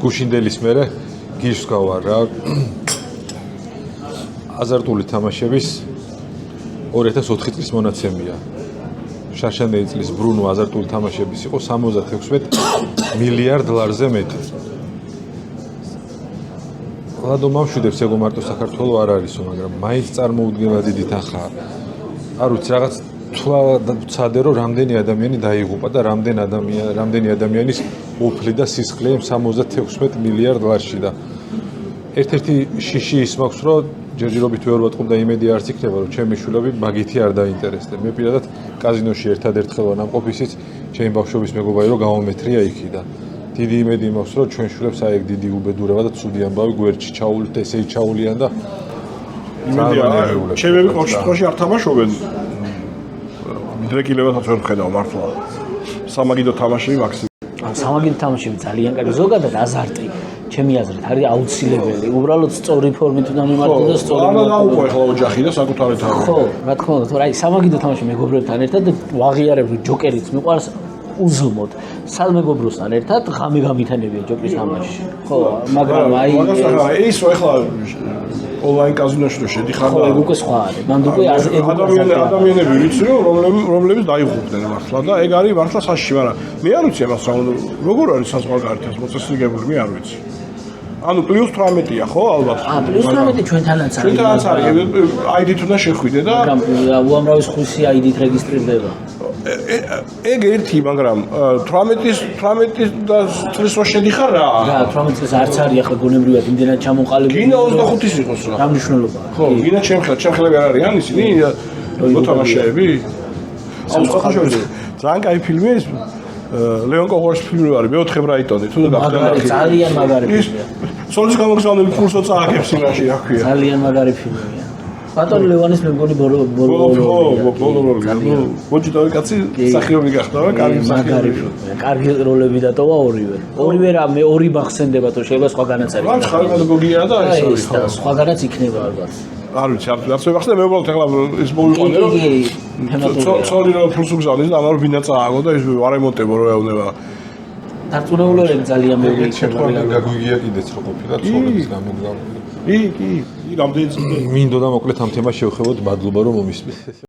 გუშინდელის მერე გირს გავარ რა. აზარტული თამაშების 2004 წლის მონაცემია. შარშანდელი წლის ბრუნო აზარტული თამაშების იყო 76 მილიარდ ლარზე მეტი. ლადო მამშვიდებს ეგო მარტო საქართველოს არ არისო, მაგრამ მაინც წარმოუდგენლად დიდი თანხაა. არ ვიცი რაღაც თვალცადე რომ რამდენი ადამიანი დაიღუპა და რამდენი ადამიანის უფლი და სისხლია 76 მილიარდ ლარში და ერთ-ერთი შიში ის მაქვს რომ ჯერჯერობით ვერ ვატყობ და იმედი არც იქნება რომ ჩემი შვილები მაგითი არ დაინტერესდნენ. მე პირადად კაზინოში ერთადერთხელ ვარ ნამყოფისიც ჩემი ბავშვობის მეგობარი რომ გამომეთრია იქი და დიდი იმედი მაქვს რომ ჩვენ შვილებს აი ეგ დიდი უბედურება და ცუდი ამბავი გვერდში ჩაუვლით ესე ჩაულიან და იმედია ჩემები ყოველ შემთხვევაში არ თამაშობენ მიდრეკილებასაც ვერ ვხედავ მართლა სამაგიდო თამაშები მაქსიმუმ სამაგიდო თამაშები ძალიან კარგი ზოგადად აზარტი ჩემი აზრით არის აუცილებელი უბრალოდ სწორი ფორმით უნდა მიმართო და სწორი ამა დაუყო ახლა ოჯახი და საკუთარი თავი ხო რა თქმა უნდა თორე აი სამაგიდო თამაში მეგობრებთან ერთად ვაღიარებ ჯოკერიც მიყვარს უზომოდ სალმეგობროსთან ერთად ღამე გამითანებია ჯოკერის თამაში ხო მაგრამ აი ის ახლა ონლაინ კაზინოში რო შედიხარ და ეგ უკვე სხვა არის მანდ უკვე ადამიანები ვიცი რომ რომლებიც დაიღუპნენ მართლა და ეგ არის მართლა საშიში მაგრამ მე არ ვიცი ამას როგორ არის საზღვარგარეთას მოწესრიგებული მე არ ვიცი ანუ +18-ია ხო ალბათ +18 ჩვენთანაც არის ჩვენთანაც არის ID-ით უნდა შეხვიდე და მაგრამ უამრავი ხუსი ID-ით რეგისტრირდება ეგ ერთი მაგრამ 18 წლის რო შედიხარ რა 18 წლის არც არის ახლა გონებრივად იმდენად ჩამოყალიბებული გინდა 25-ის იყოს რა რა მნიშვნელობაა ხო გინდა ჩემხელები არ არიან ისინი მოთამაშეები აუ სწორედ ძალიან კაი ფილმია ის ლეონ კოღორის ფილმი არის მეოთხე ბრაიტონი თუ და მაგარი ძალიან მაგარი ფილმია სოლის გამოგზავნილი კურსო წააგებს იმაში რა ქვია ძალიან მაგარი ფილმია ბატონ ლევანის მე მგონი ბოლო მოჭი და კაცი მსახიობი გახდა რა კარგი მსახიობი კარგი როლები დატოვა ორივე რა მე ორი მახსენდება თუ შეიძლება სხვაგანაც არის რა ხალხოგია და ეს არის ხო სხვაგანაც იქნება ალბათ არ ვიცი არც ვახსენე მე უბრალოდ ახლა ის მოვიყვანე რომ ცოლი რომ ფულს უგზავნის და ამარო ბინა წააგო და ის არ ემოტებო რომ ეუნება დარწმუნებულები ძალიან მეუბნებიან გაგვიგია კიდეც რო ყოფილა ცოლების გამოგზავნილი კი რამდენი წელი მინდოდა მოკლედ ამ თემას შევხებოთ მადლობა რომ მომისმენთ